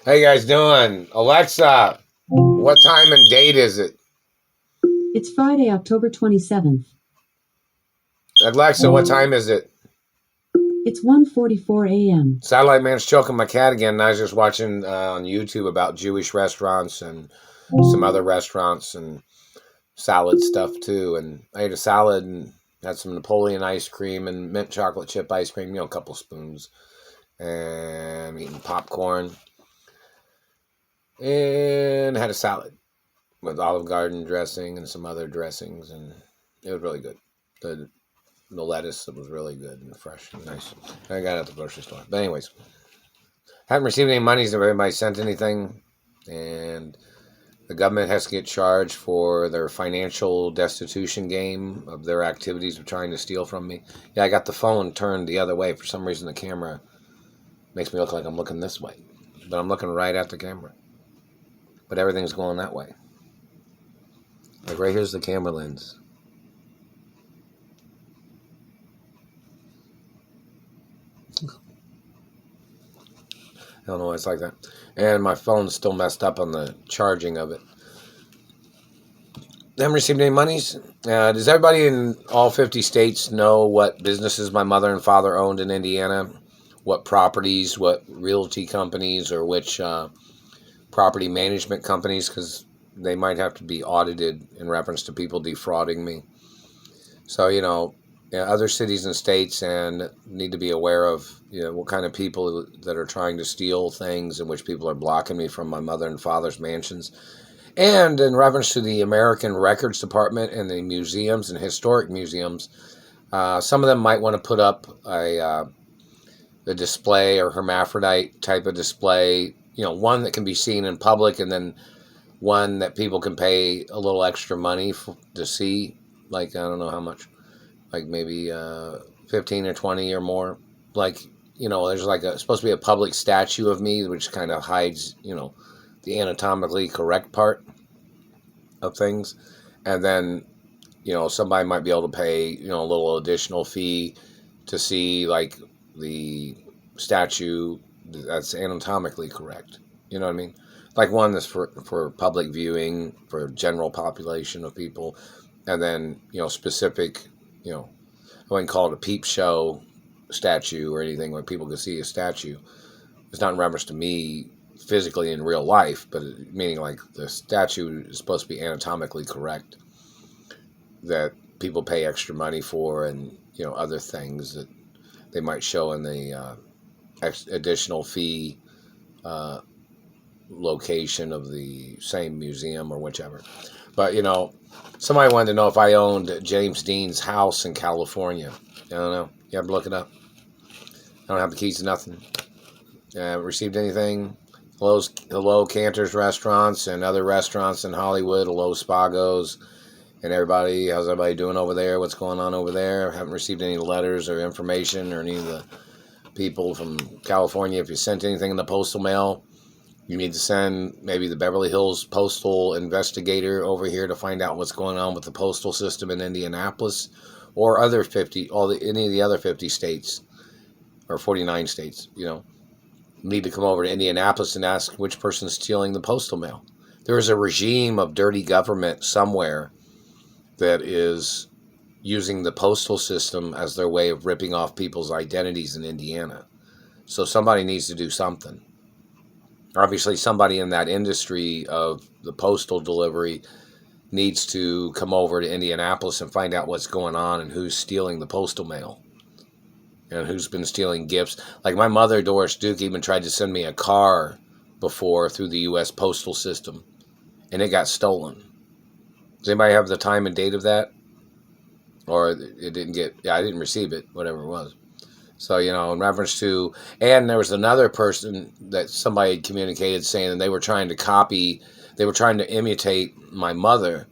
How you guys doing? Alexa, what time and date is it? It's Friday, October 27th. Alexa, what time is it? It's 1:44 a.m. Satellite Man's choking my cat again. And I was just watching on YouTube about Jewish restaurants and some other restaurants and salad stuff too. And I ate a salad and had some Napoleon ice cream and mint chocolate chip ice cream, a couple spoons. And I'm eating popcorn. And had a salad with Olive Garden dressing and some other dressings. And it was really good. The lettuce was really good and fresh and nice. I got it at the grocery store. But anyways, haven't received any monies if anybody sent anything. And the government has to get charged for their financial destitution game of their activities of trying to steal from me. Yeah, I got the phone turned the other way. For some reason, the camera makes me look like I'm looking this way. But I'm looking right at the camera. But everything's going that way. Like right here's the camera lens. I don't know why it's like that. And my phone's still messed up on the charging of it. Haven't received any monies. Does everybody in all 50 states know what businesses my mother and father owned in Indiana? What properties, what realty companies, or which property management companies? Because they might have to be audited in reference to people defrauding me. So, other cities and states and need to be aware of what kind of people that are trying to steal things and which people are blocking me from my mother and father's mansions. And in reference to the American Records Department and the museums and historic museums, some of them might want to put up a display or hermaphrodite type of display, one that can be seen in public and then one that people can pay a little extra money to see, like I don't know how much. Like maybe 15 or 20 or more. Like, there's supposed to be a public statue of me, which kind of hides, the anatomically correct part of things. And then, somebody might be able to pay, a little additional fee to see, like, the statue that's anatomically correct. You know what I mean? Like one that's for public viewing, for general population of people. And then, specific... I wouldn't call it a peep show statue or anything where people can see a statue. It's not in reference to me physically in real life, but meaning like the statue is supposed to be anatomically correct, that people pay extra money for, and other things that they might show in the additional fee location of the same museum or whichever. But somebody wanted to know if I owned James Dean's house in California. I don't know. You have to look it up. I don't have the keys to nothing. Received anything? Hello Cantor's Restaurants and other restaurants in Hollywood. Hello Spagos and everybody. How's everybody doing over there? What's going on over there? Haven't received any letters or information or any of the people from California. If you sent anything in the postal mail, you need to send maybe the Beverly Hills postal investigator over here to find out what's going on with the postal system in Indianapolis or any of the other 50 states or 49 states, need to come over to Indianapolis and ask which person's stealing the postal mail. There is a regime of dirty government somewhere that is using the postal system as their way of ripping off people's identities in Indiana. So somebody needs to do something. Obviously, somebody in that industry of the postal delivery needs to come over to Indianapolis and find out what's going on and who's stealing the postal mail and who's been stealing gifts. Like my mother, Doris Duke, even tried to send me a car before through the U.S. postal system, and it got stolen. Does anybody have the time and date of that? Or it didn't get... Yeah, I didn't receive it, whatever it was. So, in reference to... And there was another person that somebody had communicated saying that they were trying to imitate my mother,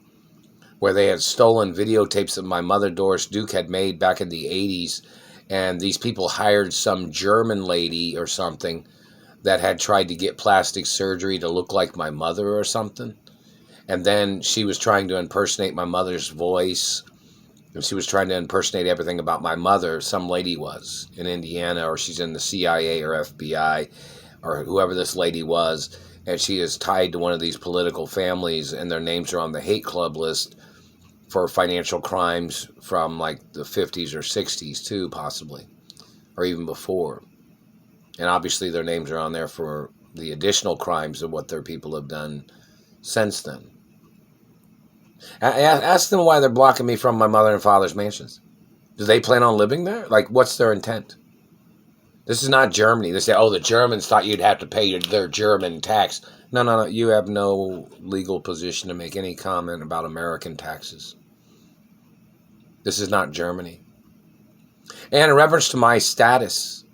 where they had stolen videotapes that my mother, Doris Duke, had made back in the 80s. And these people hired some German lady or something that had tried to get plastic surgery to look like my mother or something. And then she was trying to impersonate my mother's voice. And she was trying to impersonate everything about my mother. Some lady was in Indiana, or she's in the CIA or FBI. or whoever this lady was, and she is tied to one of these political families, and their names are on the hate club list for financial crimes from like the 50s or 60s too, possibly, or even before. And obviously their names are on there for the additional crimes of what their people have done since then. Ask them why they're blocking me from my mother and father's mansions. Do they plan on living there? Like, what's their intent? This is not Germany. They say, oh, the Germans thought you'd have to pay their German tax. No. You have no legal position to make any comment about American taxes. This is not Germany. And in reference to my status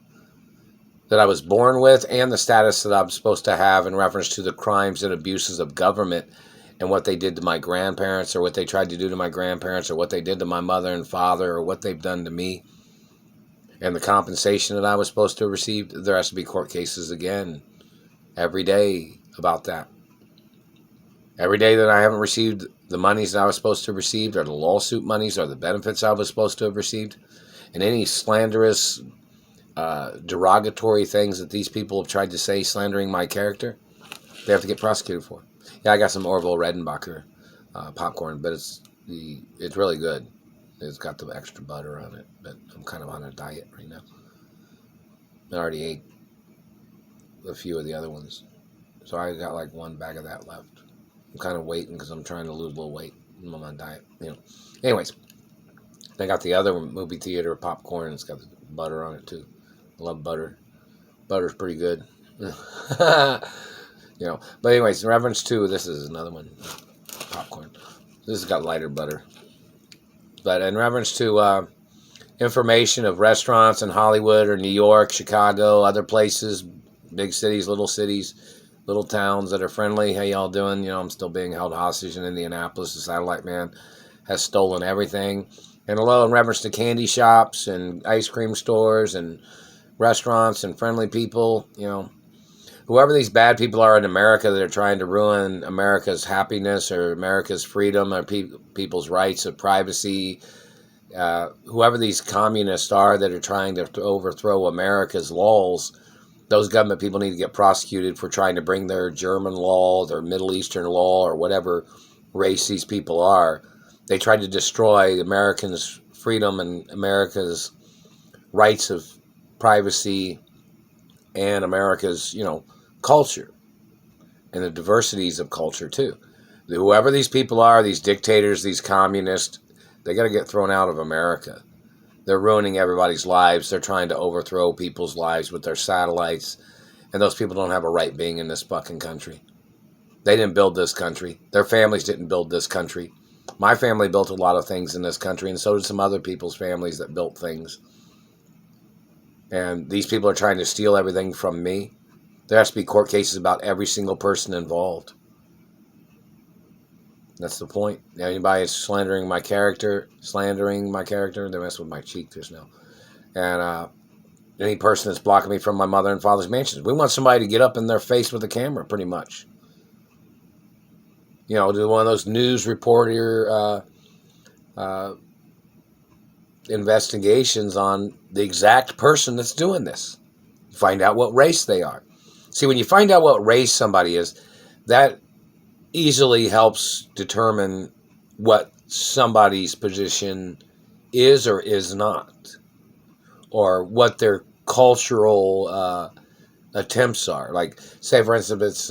that I was born with and the status that I'm supposed to have in reference to the crimes and abuses of government and what they did to my grandparents or what they tried to do to my grandparents or what they did to my mother and father or what they've done to me and the compensation that I was supposed to have received, there has to be court cases again every day about that. Every day that I haven't received the monies that I was supposed to have received or the lawsuit monies or the benefits I was supposed to have received and any slanderous, derogatory things that these people have tried to say slandering my character, they have to get prosecuted for. Yeah, I got some Orville Redenbacher popcorn, but it's really good. It's got the extra butter on it, but I'm kind of on a diet right now. I already ate a few of the other ones, so I got like one bag of that left. I'm kind of waiting because I'm trying to lose a little weight. I'm on my diet, Anyways, I got the other movie theater popcorn. It's got the butter on it too. I love butter. Butter's pretty good. But anyways, in reference to, this is another one, popcorn. This has got lighter butter. But in reference to information of restaurants in Hollywood or New York, Chicago, other places, big cities, little towns that are friendly. How y'all doing? I'm still being held hostage in Indianapolis. The satellite man has stolen everything. And hello, in reference to candy shops and ice cream stores and restaurants and friendly people, whoever these bad people are in America that are trying to ruin America's happiness or America's freedom or people's rights of privacy, whoever these communists are that are trying to overthrow America's laws, those government people need to get prosecuted for trying to bring their German law, their Middle Eastern law, or whatever race these people are. They tried to destroy Americans' freedom and America's rights of privacy and America's, culture and the diversities of culture too. Whoever these people are, these dictators, these communists, they got to get thrown out of America. They're ruining everybody's lives. They're trying to overthrow people's lives with their satellites. And those people don't have a right being in this fucking country. They didn't build this country. Their families didn't build this country. My family built a lot of things in this country, and so did some other people's families that built things. And these people are trying to steal everything from me. There has to be court cases about every single person involved. That's the point. Anybody is slandering my character, they mess with my cheek just now. And any person that's blocking me from my mother and father's mansions. We want somebody to get up in their face with a camera, pretty much. Do one of those news reporter investigations on the exact person that's doing this. Find out what race they are. See, when you find out what race somebody is, that easily helps determine what somebody's position is or is not, or what their cultural attempts are. Like, say, for instance, it's